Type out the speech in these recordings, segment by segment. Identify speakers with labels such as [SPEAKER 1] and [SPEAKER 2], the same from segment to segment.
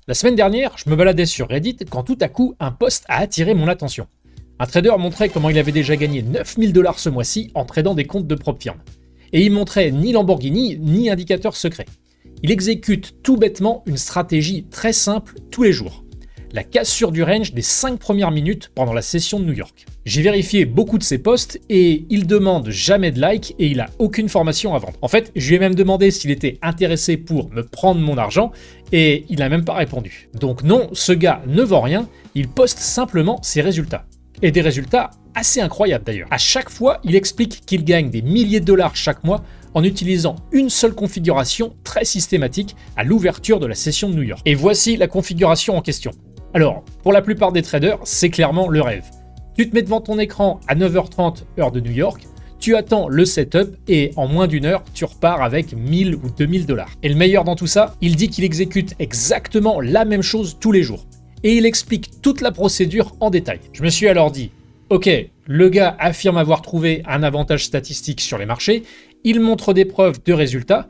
[SPEAKER 1] La semaine dernière, je me baladais sur Reddit quand tout à coup, un post a attiré mon attention. Un trader montrait comment il avait déjà gagné 9000 $ ce mois-ci en tradant des comptes de propre firme. Et il montrait ni Lamborghini, ni indicateur secret. Il exécute tout bêtement une stratégie très simple tous les jours. La cassure du range des 5 premières minutes pendant la session de New York. J'ai vérifié beaucoup de ses posts et il demande jamais de like et il a aucune formation à vendre. En fait, je lui ai même demandé s'il était intéressé pour me prendre mon argent et il n'a même pas répondu. Donc non, ce gars ne vend rien, il poste simplement ses résultats. Et des résultats assez incroyables d'ailleurs. À chaque fois, il explique qu'il gagne des milliers de dollars chaque mois en utilisant une seule configuration très systématique à l'ouverture de la session de New York. Et voici la configuration en question. Alors, pour la plupart des traders, c'est clairement le rêve. Tu te mets devant ton écran à 9h30 heure de New York, tu attends le setup et en moins d'une heure, tu repars avec 1000 ou 2000 $. Et le meilleur dans tout ça, il dit qu'il exécute exactement la même chose tous les jours. Et il explique toute la procédure en détail. Je me suis alors dit, ok, le gars affirme avoir trouvé un avantage statistique sur les marchés, il montre des preuves de résultats,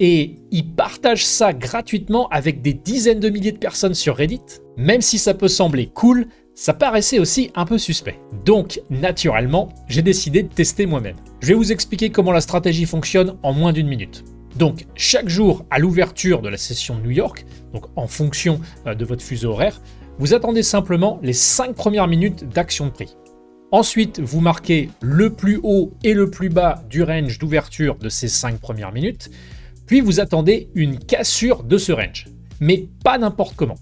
[SPEAKER 1] et il partage ça gratuitement avec des dizaines de milliers de personnes sur Reddit. Même si ça peut sembler cool, ça paraissait aussi un peu suspect. Donc, naturellement, j'ai décidé de tester moi-même. Je vais vous expliquer comment la stratégie fonctionne en moins d'une minute. Donc, chaque jour à l'ouverture de la session de New York, donc en fonction de votre fuseau horaire, vous attendez simplement les 5 premières minutes d'action de prix. Ensuite, vous marquez le plus haut et le plus bas du range d'ouverture de ces 5 premières minutes, puis vous attendez une cassure de ce range. Mais pas n'importe comment.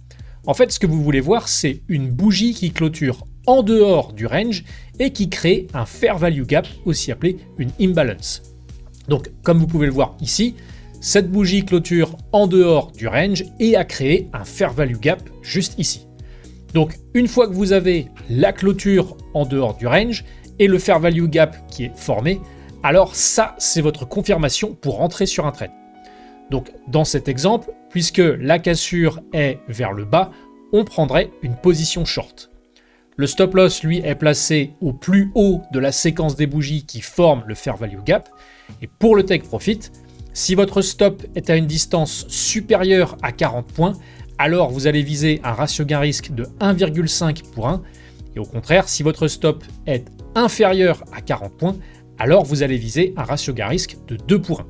[SPEAKER 1] En fait, ce que vous voulez voir, c'est une bougie qui clôture en dehors du range et qui crée un fair value gap, aussi appelé une imbalance. Donc, comme vous pouvez le voir ici, cette bougie clôture en dehors du range et a créé un fair value gap juste ici. Donc, une fois que vous avez la clôture en dehors du range et le fair value gap qui est formé, alors ça, c'est votre confirmation pour rentrer sur un trade. Donc, dans cet exemple, puisque la cassure est vers le bas, on prendrait une position short. Le stop loss, lui, est placé au plus haut de la séquence des bougies qui forment le fair value gap. Et pour le take profit, si votre stop est à une distance supérieure à 40 points, alors vous allez viser un ratio gain-risque de 1,5 pour 1. Et au contraire, si votre stop est inférieur à 40 points, alors vous allez viser un ratio gain-risque de 2 pour 1.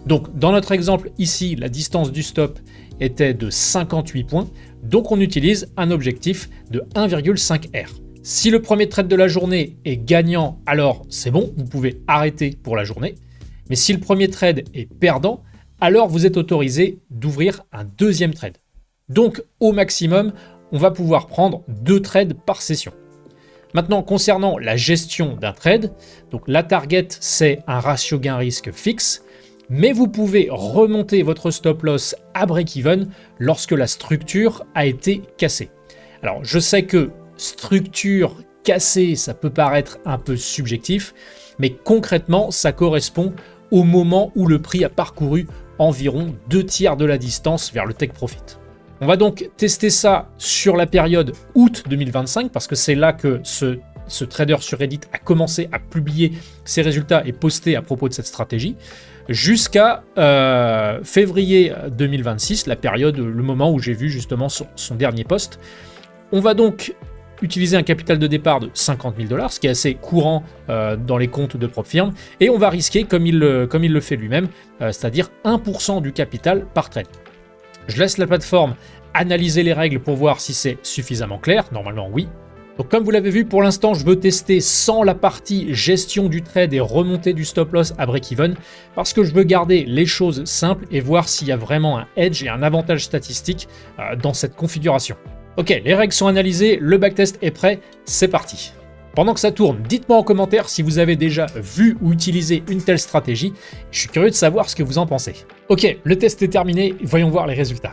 [SPEAKER 1] Donc dans notre exemple ici, la distance du stop était de 58 points, donc on utilise un objectif de 1,5 R. Si le premier trade de la journée est gagnant, alors c'est bon, vous pouvez arrêter pour la journée. Mais si le premier trade est perdant, alors vous êtes autorisé d'ouvrir un deuxième trade. Donc au maximum, on va pouvoir prendre 2 trades par session. Maintenant, concernant la gestion d'un trade, donc la target, c'est un ratio gain-risque fixe, mais vous pouvez remonter votre stop loss à break-even lorsque la structure a été cassée. Alors, je sais que structure cassée, ça peut paraître un peu subjectif, mais concrètement, ça correspond au moment où le prix a parcouru environ 2/3 de la distance vers le take profit. On va donc tester ça sur la période août 2025, parce que c'est là que ce trader sur Reddit a commencé à publier ses résultats et poster à propos de cette stratégie, jusqu'à février 2026, la période, le moment où j'ai vu justement son dernier post. On va donc utiliser un capital de départ de 50 000 $, ce qui est assez courant dans les comptes de propre firme, et on va risquer, comme il le fait lui-même, c'est-à-dire 1% du capital par trade. Je laisse la plateforme analyser les règles pour voir si c'est suffisamment clair, normalement oui. Donc comme vous l'avez vu, pour l'instant, je veux tester sans la partie gestion du trade et remontée du stop loss à break-even, parce que je veux garder les choses simples et voir s'il y a vraiment un edge et un avantage statistique dans cette configuration. Ok, les règles sont analysées, le backtest est prêt, c'est parti. Pendant que ça tourne, dites-moi en commentaire si vous avez déjà vu ou utilisé une telle stratégie. Je suis curieux de savoir ce que vous en pensez. Ok, le test est terminé, voyons voir les résultats.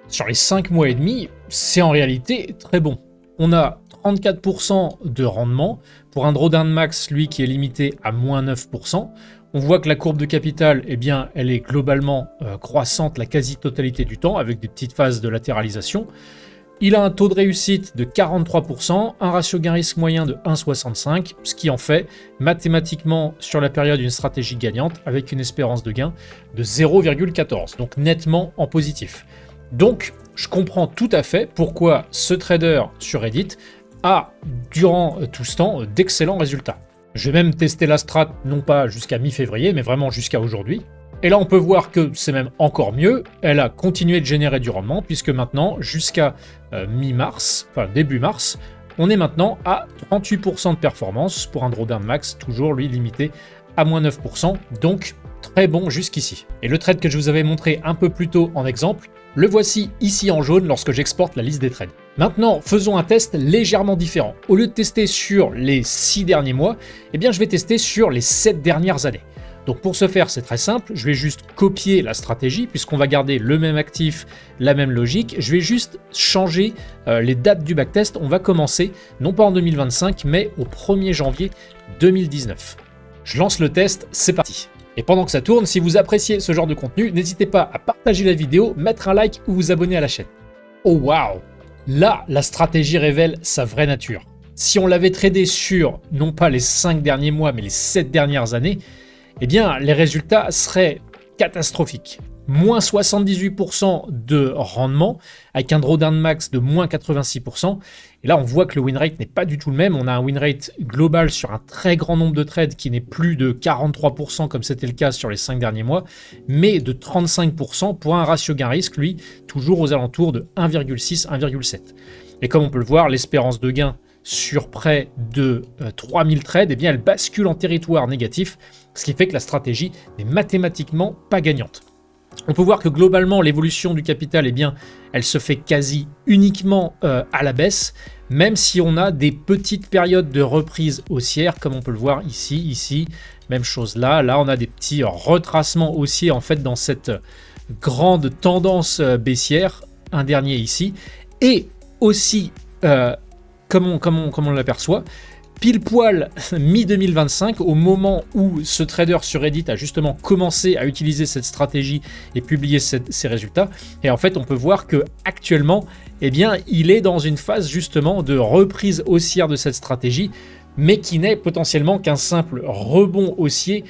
[SPEAKER 1] Sur les 5 mois et demi, c'est en réalité très bon. On a 34% de rendement pour un drawdown max, lui, qui est limité à moins 9%. On voit que la courbe de capital, eh bien, elle est globalement croissante la quasi-totalité du temps, avec des petites phases de latéralisation. Il a un taux de réussite de 43%, un ratio gain-risque moyen de 1,65, ce qui en fait mathématiquement sur la période une stratégie gagnante avec une espérance de gain de 0,14, donc nettement en positif. Donc je comprends tout à fait pourquoi ce trader sur Reddit a, durant tout ce temps, d'excellents résultats. Je vais même tester la strat, non pas jusqu'à mi-février, mais vraiment jusqu'à aujourd'hui. Et là, on peut voir que c'est même encore mieux. Elle a continué de générer du rendement, puisque maintenant, jusqu'à mi-mars, enfin début mars, on est maintenant à 38% de performance pour un drawdown max, toujours lui limité à moins 9%. Donc, très bon jusqu'ici. Et le trade que je vous avais montré un peu plus tôt en exemple, le voici ici en jaune lorsque j'exporte la liste des trades. Maintenant, faisons un test légèrement différent. Au lieu de tester sur les 6 derniers mois, eh bien je vais tester sur les 7 dernières années. Donc pour ce faire, c'est très simple, je vais juste copier la stratégie, puisqu'on va garder le même actif, la même logique. Je vais juste changer les dates du backtest. On va commencer, non pas en 2025, mais au 1er janvier 2019. Je lance le test, c'est parti. Et pendant que ça tourne, si vous appréciez ce genre de contenu, n'hésitez pas à partager la vidéo, mettre un like ou vous abonner à la chaîne. Oh waouh! Là, la stratégie révèle sa vraie nature. Si on l'avait tradé sur, non pas les 5 derniers mois, mais les 7 dernières années, eh bien, les résultats seraient catastrophiques. Moins 78% de rendement, avec un drawdown max de moins 86%. Et là, on voit que le win rate n'est pas du tout le même. On a un win rate global sur un très grand nombre de trades qui n'est plus de 43% comme c'était le cas sur les 5 derniers mois, mais de 35% pour un ratio gain-risque, lui, toujours aux alentours de 1,6, 1,7. Et comme on peut le voir, l'espérance de gain sur près de 3000 trades, eh bien, elle bascule en territoire négatif, ce qui fait que la stratégie n'est mathématiquement pas gagnante. On peut voir que globalement, l'évolution du capital, eh bien, elle se fait quasi uniquement à la baisse, même si on a des petites périodes de reprise haussière, comme on peut le voir ici, même chose là. Là, on a des petits retracements haussiers en fait dans cette grande tendance baissière, un dernier ici, et aussi, comme on l'aperçoit, pile poil mi-2025, au moment où ce trader sur Reddit a justement commencé à utiliser cette stratégie et publier ses résultats. Et en fait, on peut voir que actuellement, eh bien, il est dans une phase justement de reprise haussière de cette stratégie, mais qui n'est potentiellement qu'un simple rebond haussier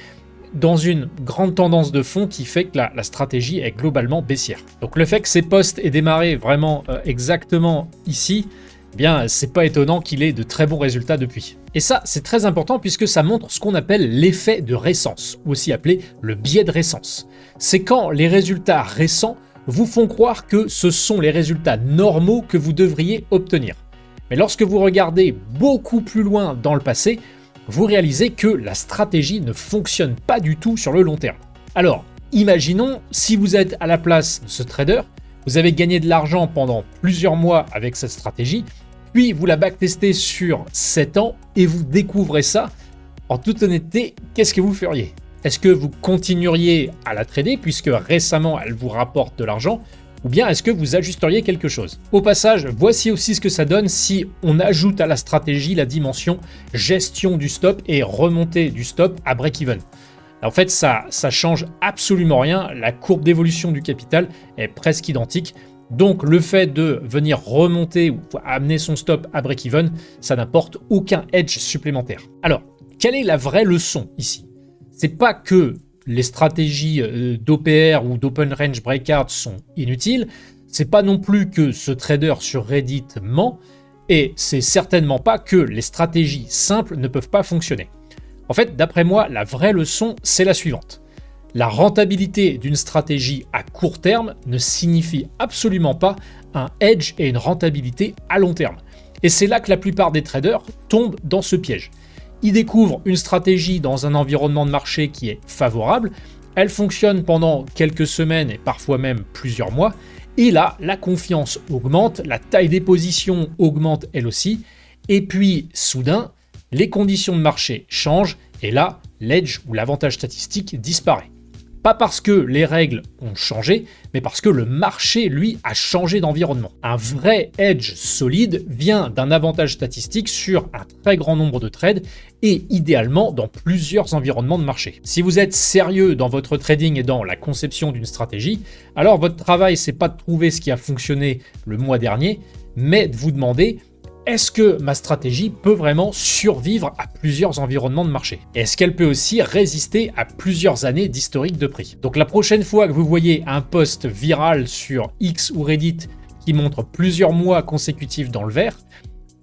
[SPEAKER 1] dans une grande tendance de fond qui fait que la stratégie est globalement baissière. Donc le fait que ces postes aient démarré vraiment exactement ici, eh bien, c'est pas étonnant qu'il ait de très bons résultats depuis. Et ça, c'est très important puisque ça montre ce qu'on appelle l'effet de récence, ou aussi appelé le biais de récence. C'est quand les résultats récents vous font croire que ce sont les résultats normaux que vous devriez obtenir. Mais lorsque vous regardez beaucoup plus loin dans le passé, vous réalisez que la stratégie ne fonctionne pas du tout sur le long terme. Alors, imaginons si vous êtes à la place de ce trader, vous avez gagné de l'argent pendant plusieurs mois avec cette stratégie, puis vous la backtestez sur 7 ans et vous découvrez ça. En toute honnêteté, qu'est-ce que vous feriez? Est-ce que vous continueriez à la trader puisque récemment elle vous rapporte de l'argent, ou bien est-ce que vous ajusteriez quelque chose? Au passage, voici aussi ce que ça donne si on ajoute à la stratégie la dimension gestion du stop et remontée du stop à break-even. En fait, ça change absolument rien. La courbe d'évolution du capital est presque identique. Donc, le fait de venir remonter ou amener son stop à break-even, ça n'apporte aucun edge supplémentaire. Alors, quelle est la vraie leçon ici? C'est pas que les stratégies d'OPR ou d'Open Range Breakout sont inutiles. C'est pas non plus que ce trader sur Reddit ment. Et c'est certainement pas que les stratégies simples ne peuvent pas fonctionner. En fait, d'après moi, la vraie leçon, c'est la suivante. La rentabilité d'une stratégie à court terme ne signifie absolument pas un edge et une rentabilité à long terme. Et c'est là que la plupart des traders tombent dans ce piège. Ils découvrent une stratégie dans un environnement de marché qui est favorable, elle fonctionne pendant quelques semaines et parfois même plusieurs mois, et là, la confiance augmente, la taille des positions augmente elle aussi, et puis soudain, les conditions de marché changent et là, l'edge ou l'avantage statistique disparaît. Pas parce que les règles ont changé, mais parce que le marché, lui, a changé d'environnement. Un vrai edge solide vient d'un avantage statistique sur un très grand nombre de trades et idéalement dans plusieurs environnements de marché. Si vous êtes sérieux dans votre trading et dans la conception d'une stratégie, alors votre travail, c'est pas de trouver ce qui a fonctionné le mois dernier, mais de vous demander: est-ce que ma stratégie peut vraiment survivre à plusieurs environnements de marché? Est-ce qu'elle peut aussi résister à plusieurs années d'historique de prix? Donc la prochaine fois que vous voyez un post viral sur X ou Reddit qui montre plusieurs mois consécutifs dans le vert,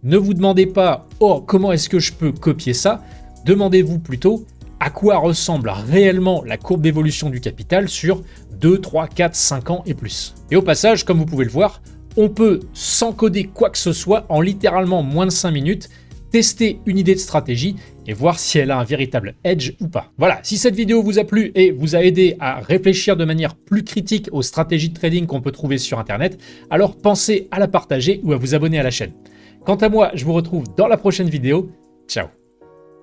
[SPEAKER 1] ne vous demandez pas « Oh, comment est-ce que je peux copier ça ?» Demandez-vous plutôt à quoi ressemble réellement la courbe d'évolution du capital sur 2, 3, 4, 5 ans et plus. Et au passage, comme vous pouvez le voir, on peut, sans coder quoi que ce soit, en littéralement moins de 5 minutes, tester une idée de stratégie et voir si elle a un véritable edge ou pas. Voilà, si cette vidéo vous a plu et vous a aidé à réfléchir de manière plus critique aux stratégies de trading qu'on peut trouver sur Internet, alors pensez à la partager ou à vous abonner à la chaîne. Quant à moi, je vous retrouve dans la prochaine vidéo. Ciao!